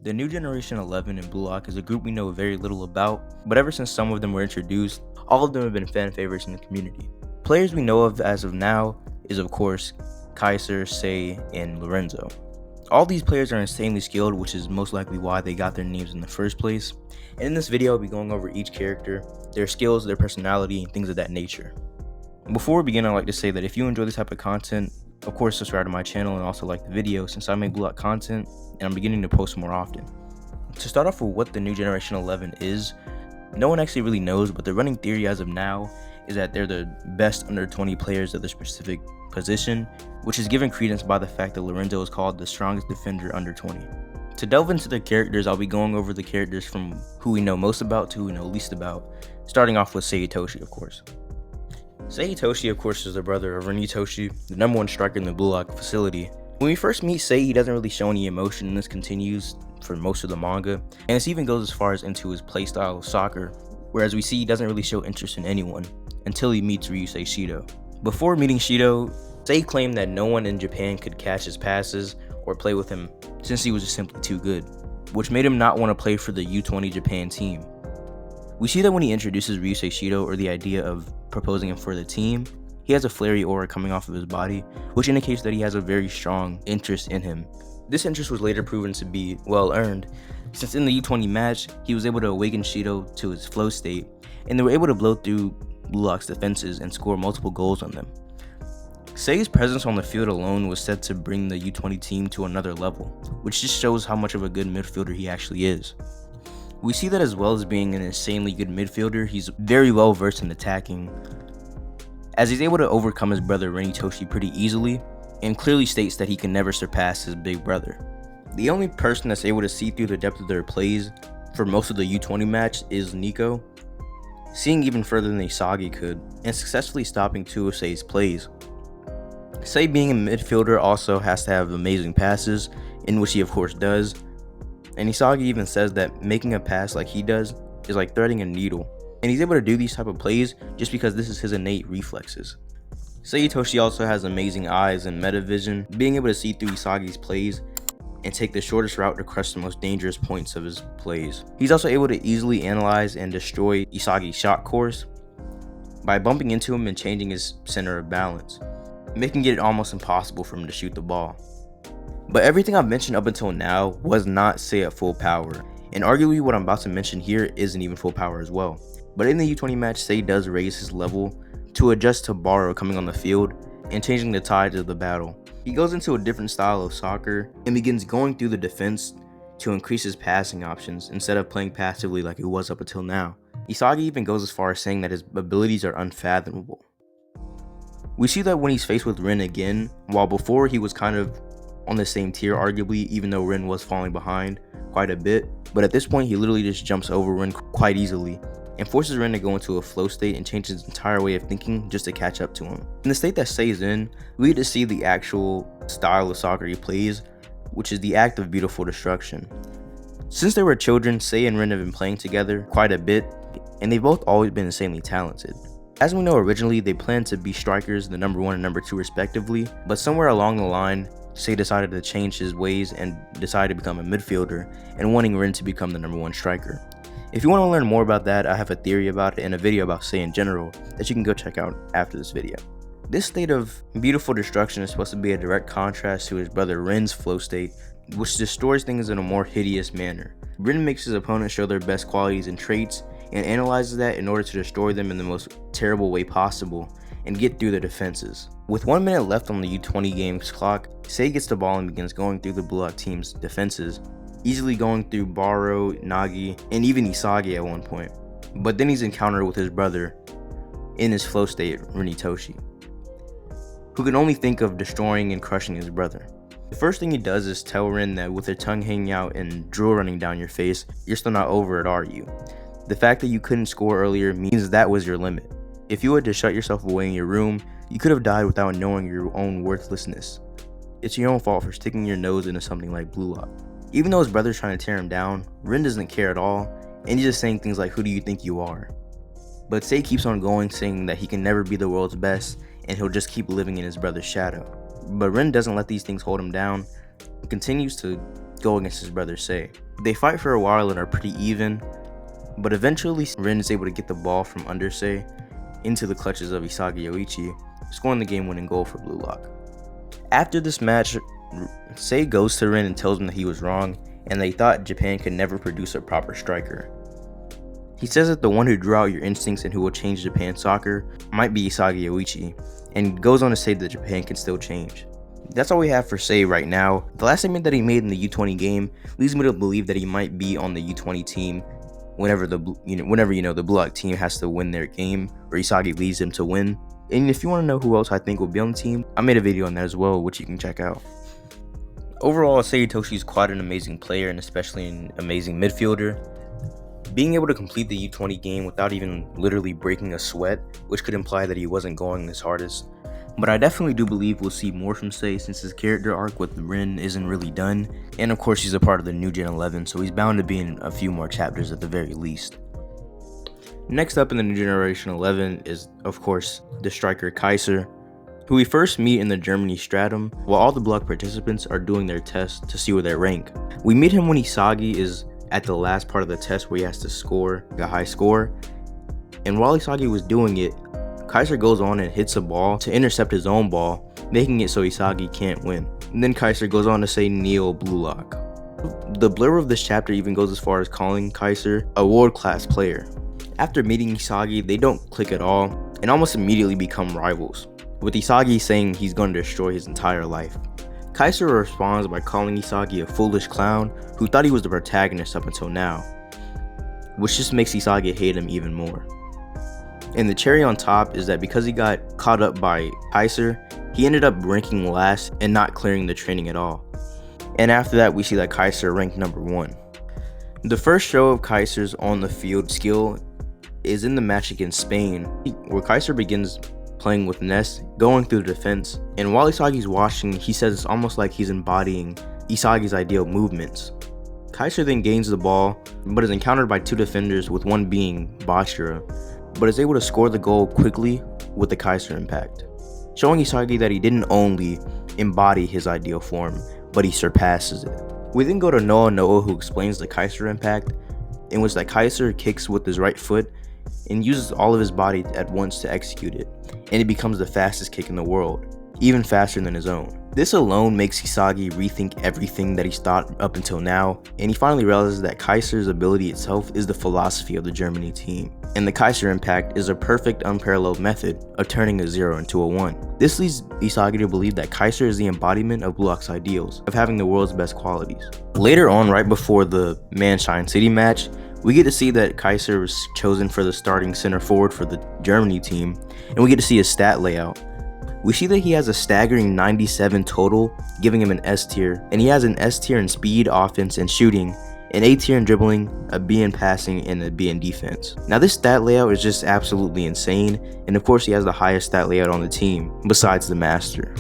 The new Generation 11 in Blue Lock is a group we know very little about, but ever since some of them were introduced, all of them have been fan favorites in the community. Players we know of as of now is of course Kaiser, Say, and Lorenzo. All these players are insanely skilled, which is most likely why they got their names in the first place. And in this video, I'll be going over each character, their skills, their personality, and things of that nature. Before we begin, I'd like to say that if you enjoy this type of content, of course subscribe to my channel and also like the video since I make Blue Lock content and I'm beginning to post more often. To start off with what the new Generation 11 is, no one actually really knows, but the running theory as of now is that they're the best under 20 players at their specific position, which is given credence by the fact that Lorenzo is called the strongest defender under 20. To delve into their characters, I'll be going over the characters from who we know most about to who we know least about, starting off with Sayitoshi, of course. Sayitoshi, of course, is the brother of Toshi, the #1 striker in the Blue Lock facility. When we first meet Say, he doesn't really show any emotion, and this continues for most of the manga, and this even goes as far as into his playstyle of soccer, whereas we see he doesn't really show interest in anyone until he meets Ryusei Shido. Before meeting Shido, Say claimed that no one in Japan could catch his passes or play with him since he was just simply too good, which made him not want to play for the U20 Japan team. We see that when he introduces Ryusei Shido, or the idea of proposing him for the team, he has a flary aura coming off of his body, which indicates that he has a very strong interest in him. This interest was later proven to be well earned, since in the U20 match, he was able to awaken Shido to his flow state, and they were able to blow through Blue Lock's defenses and score multiple goals on them. Say's presence on the field alone was said to bring the U20 team to another level, which just shows how much of a good midfielder he actually is. We see that as well as being an insanely good midfielder, he's very well versed in attacking, as he's able to overcome his brother Toshi pretty easily, and clearly states that he can never surpass his big brother. The only person that's able to see through the depth of their plays for most of the U20 match is Nico, seeing even further than Isagi could, and successfully stopping 2 of Say's plays. Say, being a midfielder, also has to have amazing passes, in which he of course does, and Isagi even says that making a pass like he does is like threading a needle, and he's able to do these type of plays just because this is his innate reflexes. Sayitoshi also has amazing eyes and meta vision, being able to see through Isagi's plays and take the shortest route to crush the most dangerous points of his plays. He's also able to easily analyze and destroy Isagi's shot course by bumping into him and changing his center of balance, making it almost impossible for him to shoot the ball. But everything I've mentioned up until now was not Say at full power, and arguably what I'm about to mention here isn't even full power as well. But in the U20 match, Say does raise his level to adjust to Baro coming on the field and changing the tides of the battle. He goes into a different style of soccer and begins going through the defense to increase his passing options instead of playing passively like it was up until now. Isagi even goes as far as saying that his abilities are unfathomable. We see that when he's faced with Rin again, while before he was kind of on the same tier arguably, even though Rin was falling behind quite a bit, but at this point he literally just jumps over Rin quite easily and forces Rin to go into a flow state and change his entire way of thinking just to catch up to him. In the state that Say's in, we get to see the actual style of soccer he plays, which is the act of beautiful destruction. Since they were children, Say and Rin have been playing together quite a bit, and they've both always been insanely talented. As we know, originally they planned to be strikers, the #1 and #2 respectively, but somewhere along the line, Say decided to change his ways and decided to become a midfielder, and wanting Rin to become the #1 striker. If you want to learn more about that, I have a theory about it and a video about Say in general that you can go check out after this video. This state of beautiful destruction is supposed to be a direct contrast to his brother Rin's flow state, which destroys things in a more hideous manner. Rin makes his opponent show their best qualities and traits and analyzes that in order to destroy them in the most terrible way possible and get through the defenses. With 1 minute left on the U20 game's clock, Say gets the ball and begins going through the Blue Lock team's defenses, easily going through Baro, Nagi, and even Isagi at one point. But then he's encountered with his brother in his flow state, Toshi, who can only think of destroying and crushing his brother. The first thing he does is tell Rin that with your tongue hanging out and drool running down your face, you're still not over it, are you? The fact that you couldn't score earlier means that was your limit. If you had to shut yourself away in your room, you could have died without knowing your own worthlessness. It's your own fault for sticking your nose into something like Blue Lock. Even though his brother's trying to tear him down, Rin doesn't care at all, and he's just saying things like, "Who do you think you are?" But Say keeps on going, saying that he can never be the world's best, and he'll just keep living in his brother's shadow. But Rin doesn't let these things hold him down, and continues to go against his brother Say. They fight for a while and are pretty even, but eventually Rin is able to get the ball from under Sei into the clutches of Isagi Yoichi, scoring the game-winning goal for Blue Lock. After this match, Sei goes to Rin and tells him that he was wrong and they thought Japan could never produce a proper striker. He says that the one who drew out your instincts and who will change Japan soccer might be Isagi Yoichi, and goes on to say that Japan can still change. That's all we have for Sei right now. The last statement that he made in the U20 game leads me to believe that he might be on the U20 team whenever the Blue Lock team has to win their game, or Isagi leads them to win. And if you want to know who else I think will be on the team, I made a video on that as well, which you can check out. Overall, Sayitoshi is quite an amazing player and especially an amazing midfielder. Being able to complete the U20 game without even literally breaking a sweat, which could imply that he wasn't going his hardest. But I definitely do believe we'll see more from Sei since his character arc with Rin isn't really done. And of course he's a part of the New Gen 11, so he's bound to be in a few more chapters at the very least. Next up in the New Generation 11 is, of course, the striker Kaiser, who we first meet in the Germany Stratum while all the block participants are doing their test to see where they rank. We meet him when Isagi is at the last part of the test where he has to score a high score, and while Isagi was doing it, Kaiser goes on and hits a ball to intercept his own ball, making it so Isagi can't win. And then Kaiser goes on to say Neo Blue Lock. The blurb of this chapter even goes as far as calling Kaiser a world-class player. After meeting Isagi, they don't click at all and almost immediately become rivals, with Isagi saying he's going to destroy his entire life. Kaiser responds by calling Isagi a foolish clown who thought he was the protagonist up until now, which just makes Isagi hate him even more. And the cherry on top is that because he got caught up by Kaiser, he ended up ranking last and not clearing the training at all. And after that, we see that Kaiser ranked number 1. The first show of Kaiser's on the field skill is in the match against Spain, where Kaiser begins playing with Ness, going through the defense, and while Isagi's watching, he says it's almost like he's embodying Isagi's ideal movements. Kaiser then gains the ball, but is encountered by 2 defenders, with one being Bashira, but is able to score the goal quickly with the Kaiser impact, showing Isagi that he didn't only embody his ideal form, but he surpasses it. We then go to Noah, who explains the Kaiser impact, in which that Kaiser kicks with his right foot and uses all of his body at once to execute it, and it becomes the fastest kick in the world, even faster than his own. This alone makes Isagi rethink everything that he's thought up until now, and he finally realizes that Kaiser's ability itself is the philosophy of the Germany team, and the Kaiser impact is a perfect unparalleled method of turning a 0 into a 1. This leads Isagi to believe that Kaiser is the embodiment of Blue Lock's ideals, of having the world's best qualities. Later on, right before the Mannheim City match, we get to see that Kaiser was chosen for the starting center forward for the Germany team, and we get to see his stat layout. We see that he has a staggering 97 total, giving him an S tier, and he has an S tier in speed, offense, and shooting, an A tier in dribbling, a B in passing, and a B in defense. Now this stat layout is just absolutely insane, and of course he has the highest stat layout on the team, besides the Master.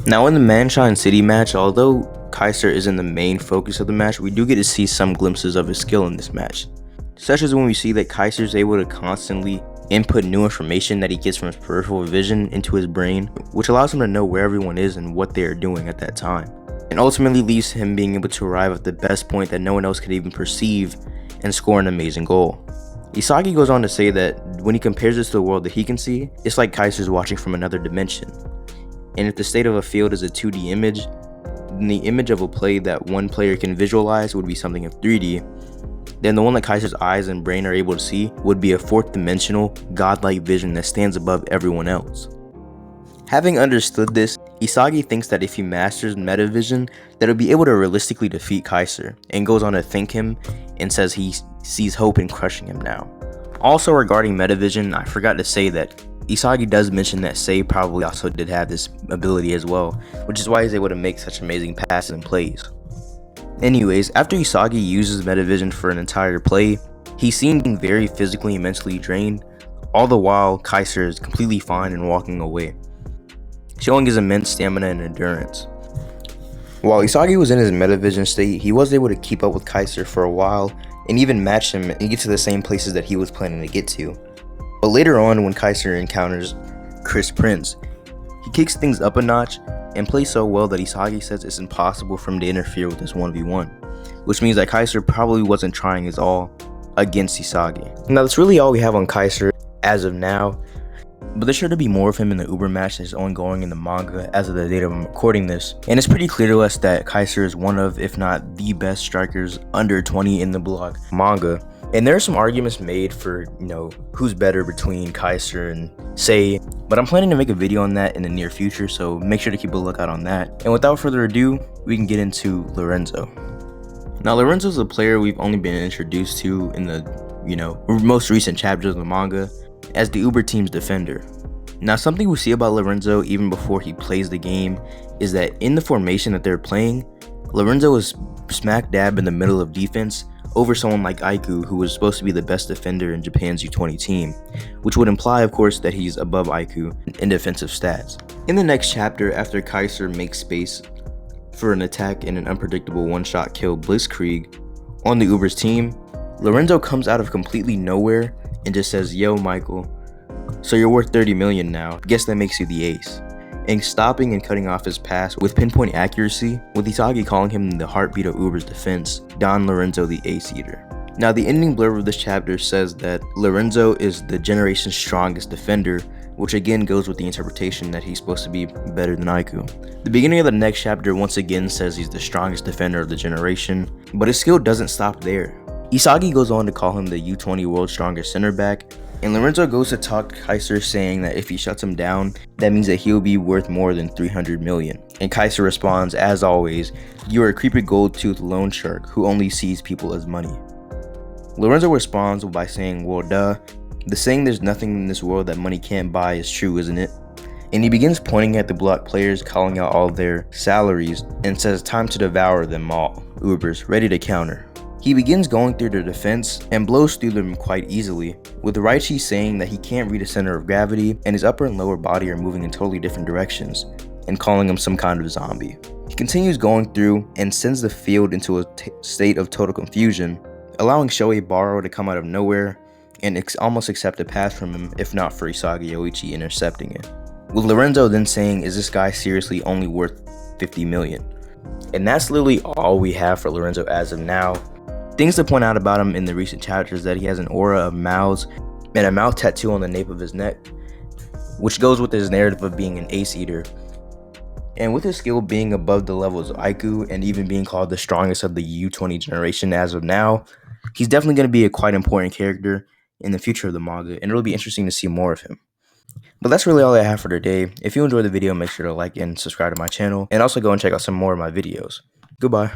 Now in the Mannheim City match, although Kaiser isn't the main focus of the match, we do get to see some glimpses of his skill in this match, such as when we see that Kaiser is able to constantly input new information that he gets from his peripheral vision into his brain, which allows him to know where everyone is and what they are doing at that time, and ultimately leaves him being able to arrive at the best point that no one else could even perceive and score an amazing goal. Isagi goes on to say that when he compares this to the world that he can see, it's like Kaiser's watching from another dimension, and if the state of a field is a 2D image, then the image of a play that one player can visualize would be something of 3D, then the one that Kaiser's eyes and brain are able to see would be a 4th dimensional, godlike vision that stands above everyone else. Having understood this, Isagi thinks that if he masters Metavision, that he'll be able to realistically defeat Kaiser, and goes on to thank him and says he sees hope in crushing him now. Also regarding Metavision, I forgot to say that Isagi does mention that Sei probably also did have this ability as well, which is why he's able to make such amazing passes and plays. Anyways, after Isagi uses Metavision for an entire play, he's seen being very physically and mentally drained, all the while Kaiser is completely fine and walking away, showing his immense stamina and endurance. While Isagi was in his Metavision state, he was able to keep up with Kaiser for a while and even match him and get to the same places that he was planning to get to. But later on, when Kaiser encounters Chris Prince, he kicks things up a notch and plays so well that Isagi says it's impossible for him to interfere with this 1v1, which means that Kaiser probably wasn't trying his all against Hisagi. Now that's really all we have on Kaiser as of now, but there's sure to be more of him in the Uber match that's ongoing in the manga as of the date of I'm recording this, and it's pretty clear to us that Kaiser is one of, if not the best strikers under 20 in the block manga. And there are some arguments made for, who's better between Kaiser and Say, but I'm planning to make a video on that in the near future, so make sure to keep a lookout on that. And without further ado, we can get into Lorenzo. Now, Lorenzo is a player we've only been introduced to in the, most recent chapters of the manga as the Uber team's defender. Now, something we see about Lorenzo even before he plays the game is that in the formation that they're playing, Lorenzo is smack dab in the middle of defense over someone like Aiku, who was supposed to be the best defender in Japan's U20 team, which would imply, of course, that he's above Aiku in defensive stats. In the next chapter, after Kaiser makes space for an attack and an unpredictable one-shot kill Blitzkrieg on the Uber's team, Lorenzo comes out of completely nowhere and just says, "Yo, Michael, so you're worth 30 million now. Guess that makes you the ace." And stopping and cutting off his pass with pinpoint accuracy, with Hisagi calling him the heartbeat of Uber's defense, Don Lorenzo the Ace Eater. Now, the ending blurb of this chapter says that Lorenzo is the generation's strongest defender, which again goes with the interpretation that he's supposed to be better than Aiku. The beginning of the next chapter once again says he's the strongest defender of the generation, but his skill doesn't stop there. Hisagi goes on to call him the U20 world's strongest center back, and Lorenzo goes to talk to Kaiser, saying that if he shuts him down, that means that he'll be worth more than 300 million. And Kaiser responds, as always, "You're a creepy gold-toothed loan shark who only sees people as money." Lorenzo responds by saying, "Well, duh, the saying there's nothing in this world that money can't buy is true, isn't it?" And he begins pointing at the block players, calling out all their salaries, and says, "Time to devour them all, Ubers, ready to counter." He begins going through their defense and blows through them quite easily, with Raichi saying that he can't read a center of gravity and his upper and lower body are moving in totally different directions, and calling him some kind of zombie. He continues going through and sends the field into a state of total confusion, allowing Shoei Baro to come out of nowhere and almost accept a pass from him, if not for Isagi Yoichi intercepting it. With Lorenzo then saying, "Is this guy seriously only worth 50 million?" And that's literally all we have for Lorenzo as of now. Things to point out about him in the recent chapters is that he has an aura of mouths and a mouth tattoo on the nape of his neck, which goes with his narrative of being an ace eater. And with his skill being above the levels of Aiku and even being called the strongest of the U20 generation as of now, he's definitely going to be a quite important character in the future of the manga, and it'll be interesting to see more of him. But that's really all I have for today. If you enjoyed the video, make sure to like and subscribe to my channel, and also go and check out some more of my videos. Goodbye.